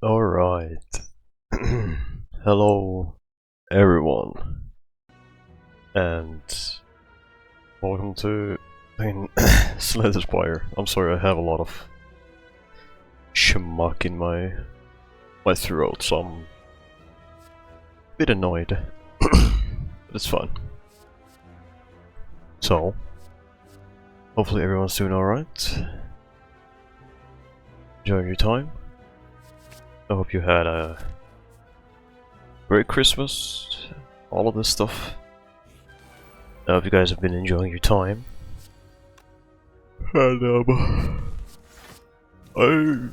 Alright. Hello, everyone, and welcome to Slender Spire. I'm sorry, I have a lot of schmuck in my throat, so I'm a bit annoyed. But it's fine. So, hopefully everyone's doing alright. Enjoying your time. I hope you had a great Christmas, all of this stuff. I hope you guys have been enjoying your time. And I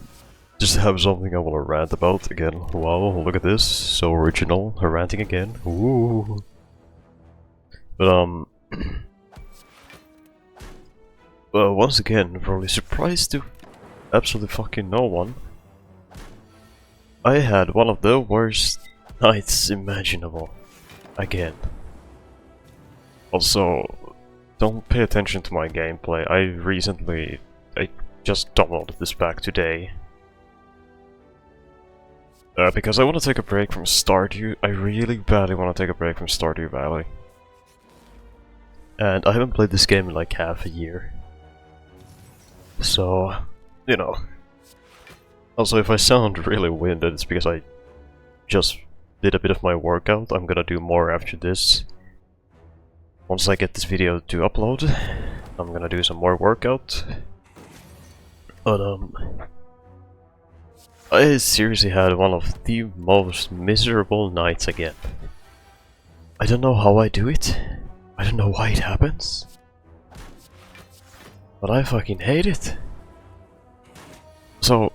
just have something I want to rant about again. Wow, look at this, so original. Ranting again. Ooh. But well, once again, probably surprised to absolutely fucking no one. I had one of the worst nights imaginable. Again. Also, don't pay attention to my gameplay. I just downloaded this back today. Because I want to take a break from Stardew. I really badly want to take a break from Stardew Valley. And I haven't played this game in like half a year. So, you know. Also, if I sound really winded, it's because I just did a bit of my workout. I'm gonna do more after this. Once I get this video to upload, I'm gonna do some more workout. But I seriously had one of the most miserable nights again. I don't know how I do it. I don't know why it happens. But I fucking hate it. So,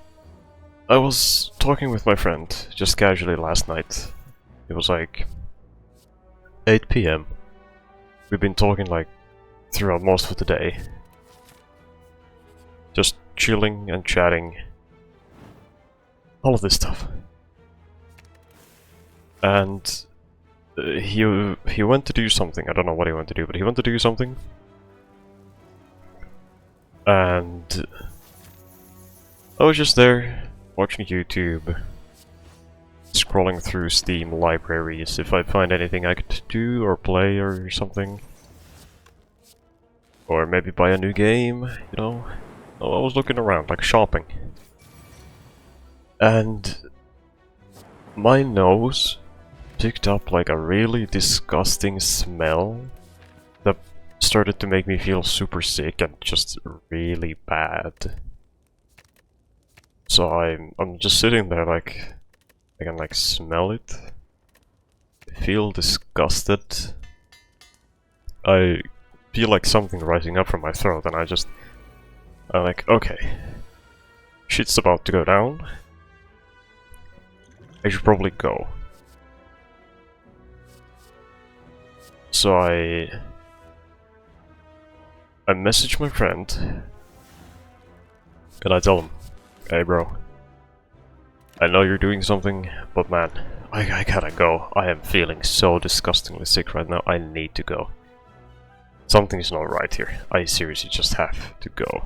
I was talking with my friend, just casually last night. It was like 8 PM. We've been talking like throughout most of the day. Just chilling and chatting. All of this stuff. And he went to do something. I don't know what he went to do, but he went to do something. And I was just there, watching YouTube, scrolling through Steam libraries if I find anything I could do or play or something. Or maybe buy a new game, you know. I was looking around, like shopping. And my nose picked up like a really disgusting smell that started to make me feel super sick and just really bad. So I'm just sitting there like I can like smell it. I feel disgusted. I feel like something rising up from my throat and I'm like, okay. Shit's about to go down. I should probably go. So I message my friend and I tell him, hey bro, I know you're doing something, but man, I gotta go. I am feeling so disgustingly sick right now, I need to go. Something's not right here. I seriously just have to go.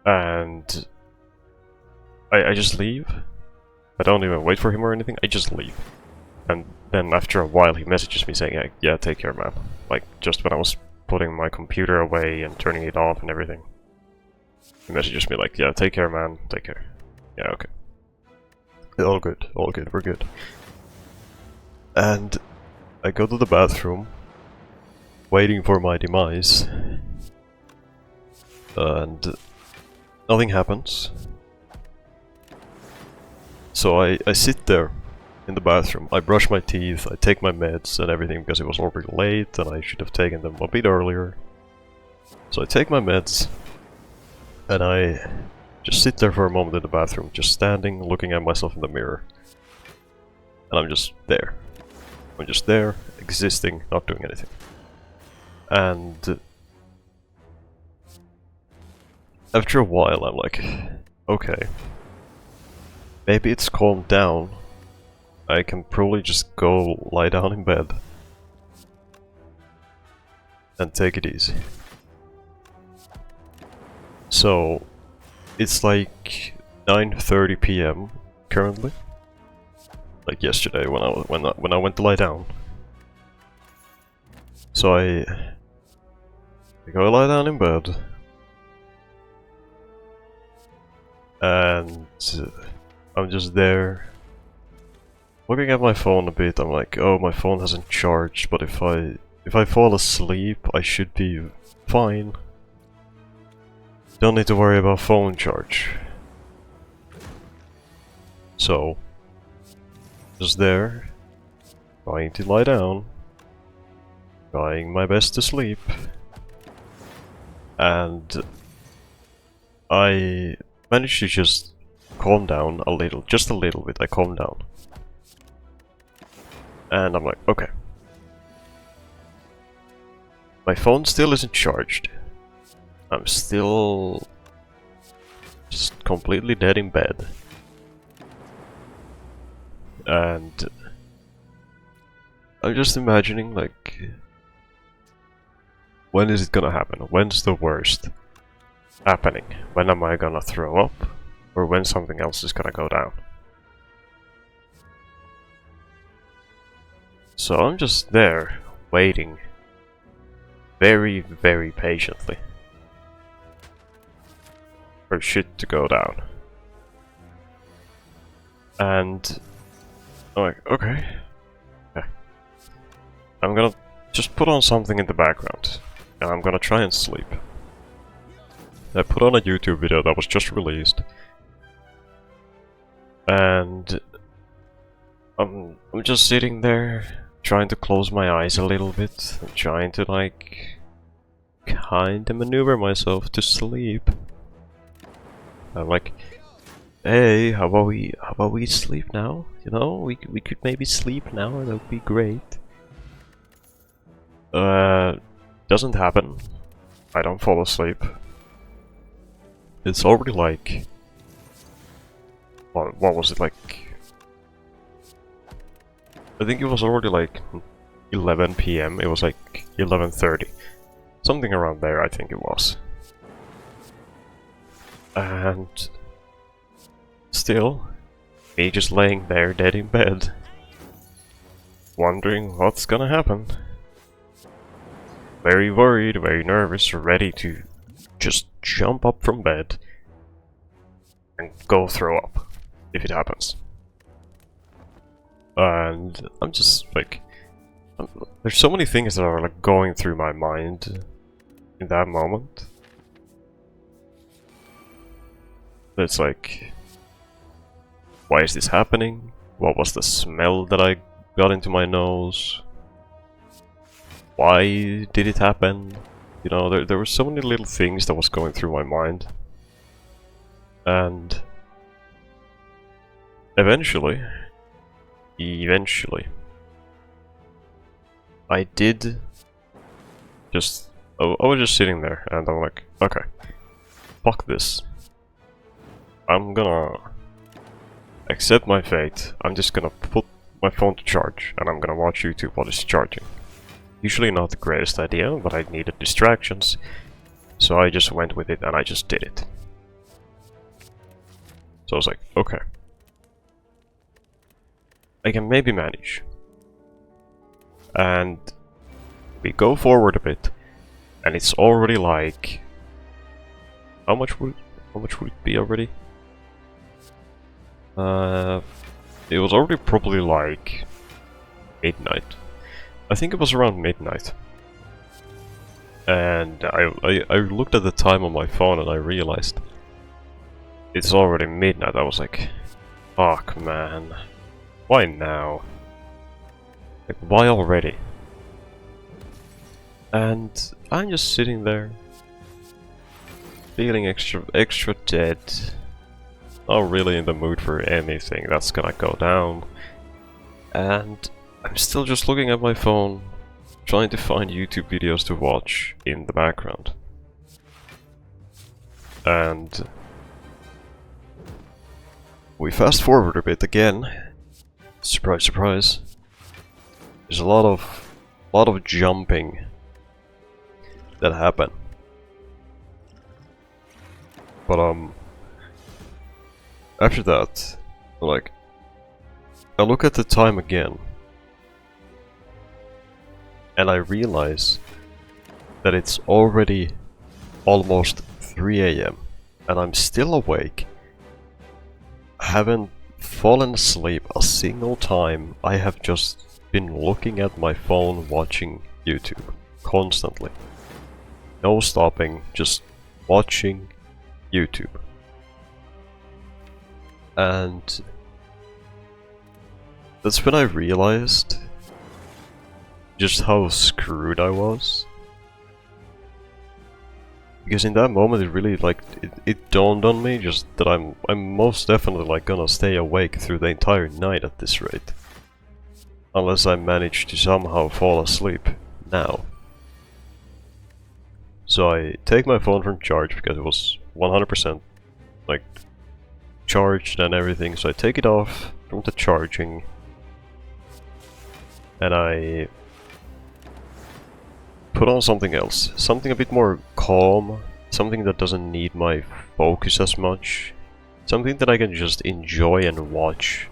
And I just leave. I don't even wait for him or anything, I just leave. And then after a while he messages me saying, yeah, take care man. Like, just when I was putting my computer away and turning it off and everything. He messages me like, yeah, take care man, take care. Yeah, okay. All good, we're good. And I go to the bathroom, waiting for my demise. And nothing happens. So I sit there in the bathroom, I brush my teeth, I take my meds and everything because it was already late and I should have taken them a bit earlier. So I take my meds and I just sit there for a moment in the bathroom, just standing, looking at myself in the mirror. And I'm just there. I'm just there, existing, not doing anything. And after a while I'm like, okay. Maybe it's calmed down. I can probably just go lie down in bed. And take it easy. So, it's like 9:30 p.m. currently. Like yesterday when I went to lie down. So I go lie down in bed. And I'm just there looking at my phone a bit. I'm like, oh, my phone hasn't charged, but if I fall asleep, I should be fine. Don't need to worry about phone charge. So, just there, trying to lie down, trying my best to sleep, and I managed to just calm down a little, just a little bit. I calmed down. And I'm like, okay. My phone still isn't charged. I'm still just completely dead in bed. And I'm just imagining, like, when is it gonna happen? When's the worst happening? When am I gonna throw up? Or when something else is gonna go down? So I'm just there, waiting, very, very patiently for shit to go down. And I'm like, okay. I'm gonna just put on something in the background, and I'm gonna try and sleep. I put on a YouTube video that was just released, and I'm just sitting there, trying to close my eyes a little bit, and trying to, like, kinda maneuver myself to sleep. I'm like, hey, how about we sleep now? You know, we could maybe sleep now, and that would be great. Doesn't happen. I don't fall asleep. It's already like... What was it, like... I think it was already like 11 p.m. It was like 11:30. Something around there, I think it was. And... still, me just laying there dead in bed. Wondering what's gonna happen. Very worried, very nervous, ready to just jump up from bed and go throw up, if it happens. And I'm just like... there's so many things that are like going through my mind in that moment. It's like... why is this happening? What was the smell that I got into my nose? Why did it happen? You know, there were so many little things that was going through my mind. And eventually, I did just... I was just sitting there and I'm like, okay, fuck this. I'm gonna accept my fate. I'm just gonna put my phone to charge and I'm gonna watch YouTube while it's charging. Usually not the greatest idea, but I needed distractions, so I just went with it and I just did it. So I was like, okay, I can maybe manage. And we go forward a bit, and it's already like... How much would it be already? It was already probably like midnight. I think it was around midnight. And I looked at the time on my phone and I realized it's already midnight. I was like, fuck, man. Why now? Like, why already? And I'm just sitting there, feeling extra dead. Not really in the mood for anything that's gonna go down. And I'm still just looking at my phone, trying to find YouTube videos to watch in the background. And we fast forward a bit again. Surprise, surprise. There's a lot of jumping that happen. But after that, like, I look at the time again, and I realize that it's already almost 3 AM, and I'm still awake. I haven't fallen asleep a single time. I have just been looking at my phone watching YouTube constantly. No stopping, just watching YouTube. And that's when I realized just how screwed I was. Because in that moment it really it dawned on me just that I'm most definitely like gonna stay awake through the entire night at this rate. Unless I manage to somehow fall asleep now. So I take my phone from charge because it was 100% like charged and everything, so I take it off from the charging and I put on something else, something a bit more calm, something that doesn't need my focus as much, something that I can just enjoy and watch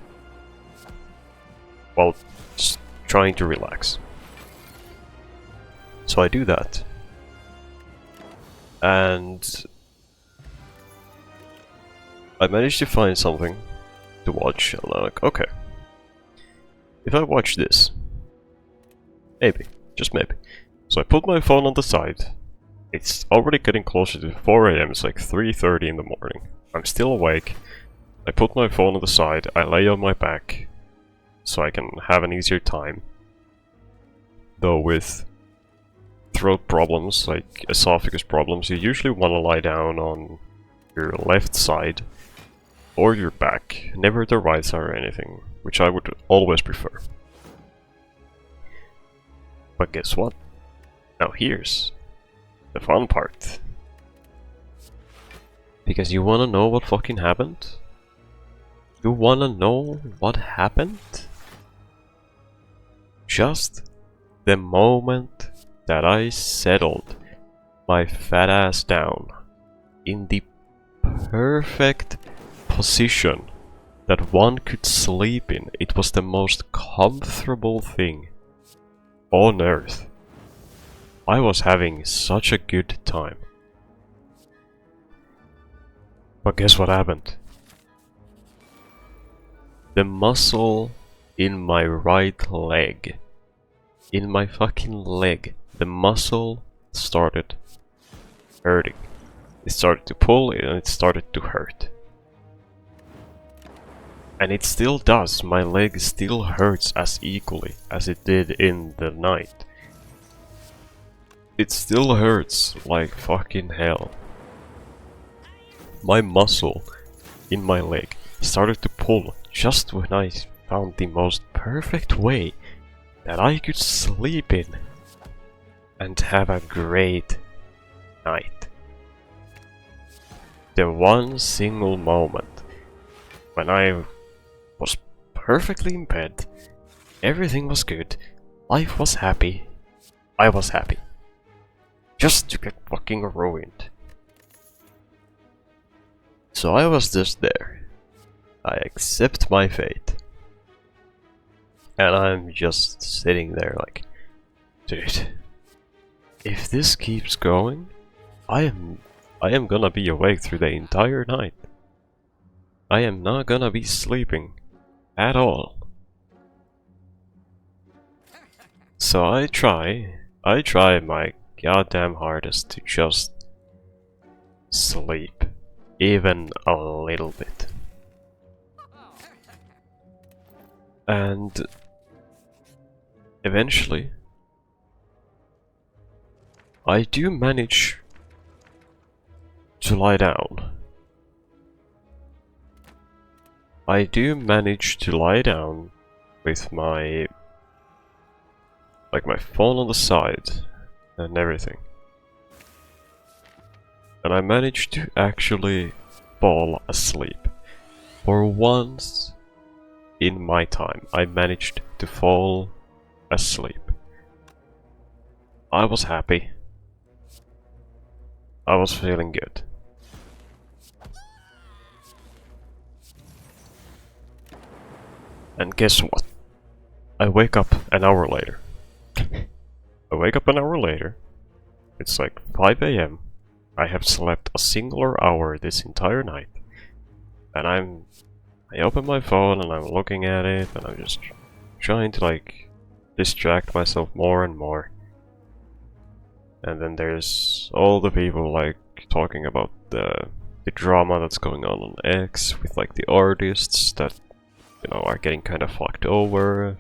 while just trying to relax. So I do that. And I managed to find something to watch, and I'm like, okay, if I watch this, maybe, just maybe. So I put my phone on the side. It's already getting closer to 4 AM, it's like 3:30 in the morning. I'm still awake. I put my phone on the side, I lay on my back, so I can have an easier time. Though with throat problems, like esophagus problems, you usually want to lie down on your left side or your back, never the right side or anything, which I would always prefer. But guess what? Now here's the fun part. Because you wanna know what fucking happened? You wanna know what happened? Just the moment that I settled my fat ass down in the perfect position that one could sleep in, it was the most comfortable thing on earth. I was having such a good time. But guess what happened? The muscle in my right leg, in my fucking leg, the muscle started hurting. It started to pull and it started to hurt. And it still does, my leg still hurts as equally as it did in the night. It still hurts like fucking hell. My muscle in my leg started to pull just when I found the most perfect way that I could sleep in and have a great night. The one single moment when I was perfectly in bed, everything was good, life was happy, I was happy. Just to get fucking ruined. So I was just there. I accept my fate. And I'm just sitting there like, dude, if this keeps going, I am gonna be awake through the entire night. I am not gonna be sleeping at all. So I try my goddamn hardest to just sleep, even a little bit. And eventually I do manage to lie down. I do manage to lie down with my phone on the side and everything. And I managed to actually fall asleep. For once in my time, I managed to fall asleep. I was happy. I was feeling good. And guess what? I wake up an hour later. I wake up an hour later. It's like 5 AM. I have slept a singular hour this entire night. And I open my phone and I'm looking at it and I'm just trying to like distract myself more and more. And then there's all the people like talking about the drama that's going on X with like the artists that, you know, are getting kind of fucked over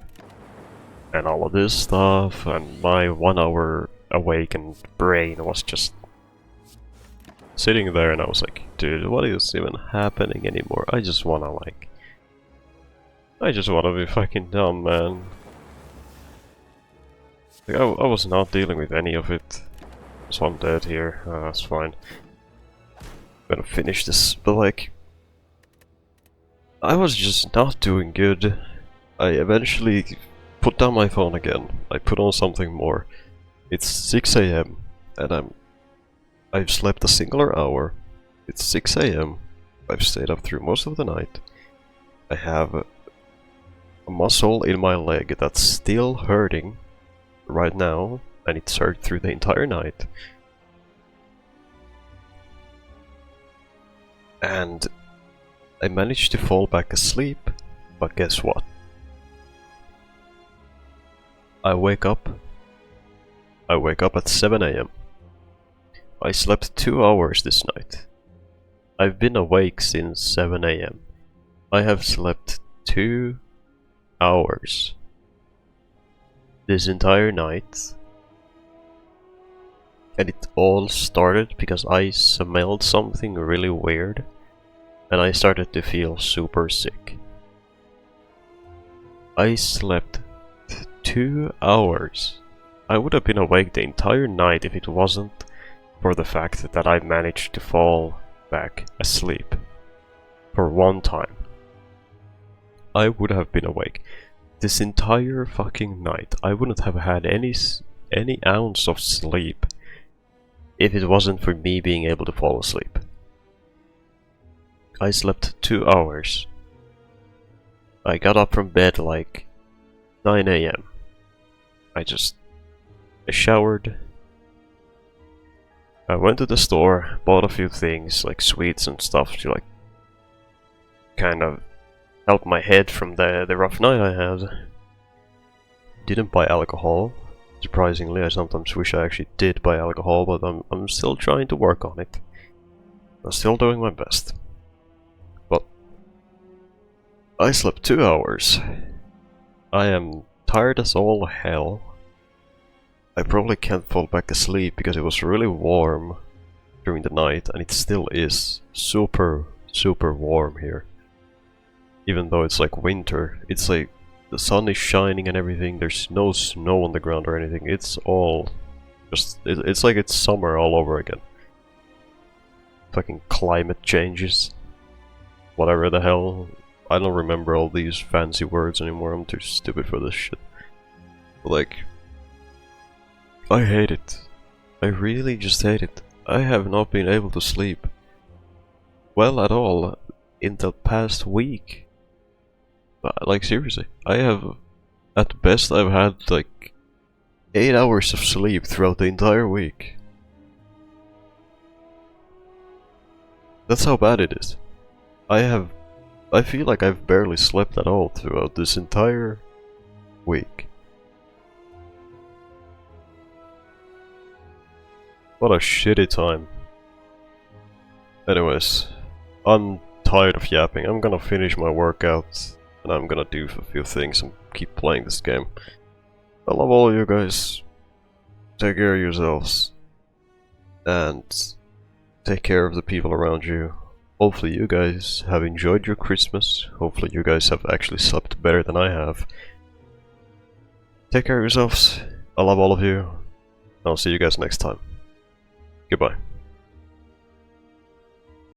and all of this stuff, and my 1 hour awakened brain was just sitting there and I was like, dude, what is even happening anymore? I just wanna be fucking dumb, man. Like, I was not dealing with any of it. So I'm dead here, that's fine. Gonna finish this, but like, I was just not doing good. I eventually put down my phone again. I put on something more. It's 6 AM and I've slept a singular hour. It's 6 AM. I've stayed up through most of the night. I have a muscle in my leg that's still hurting right now, and it's hurt through the entire night. And I managed to fall back asleep, but guess what? I wake up at 7 AM. I slept 2 hours this night. I've been awake since 7 AM. I have slept 2 hours this entire night. And it all started because I smelled something really weird and I started to feel super sick. I slept 2 hours. I would have been awake the entire night if it wasn't for the fact that I managed to fall back asleep for one time. I would have been awake this entire fucking night. I wouldn't have had any ounce of sleep if it wasn't for me being able to fall asleep. I slept 2 hours. I got up from bed like 9 AM. I showered. I went to the store, bought a few things like sweets and stuff to like kind of help my head from the rough night I had. Didn't buy alcohol. Surprisingly, I sometimes wish I actually did buy alcohol, but I'm still trying to work on it. I'm still doing my best. But I slept 2 hours. I am tired as all hell. I probably can't fall back asleep because it was really warm during the night, and it still is super warm here. Even though it's like winter, it's like the sun is shining and everything, there's no snow on the ground or anything, it's all just, it's like it's summer all over again. Fucking climate changes. Whatever the hell. I don't remember all these fancy words anymore, I'm too stupid for this shit. But like, I hate it. I really just hate it. I have not been able to sleep well at all in the past week. Like seriously, I have, at best I've had like 8 hours of sleep throughout the entire week. That's how bad it is. I feel like I've barely slept at all throughout this entire week. What a shitty time. Anyways, I'm tired of yapping. I'm gonna finish my workout and I'm gonna do a few things and keep playing this game. I love all of you guys. Take care of yourselves. And take care of the people around you. Hopefully you guys have enjoyed your Christmas. Hopefully you guys have actually slept better than I have. Take care of yourselves. I love all of you. I'll see you guys next time. Goodbye.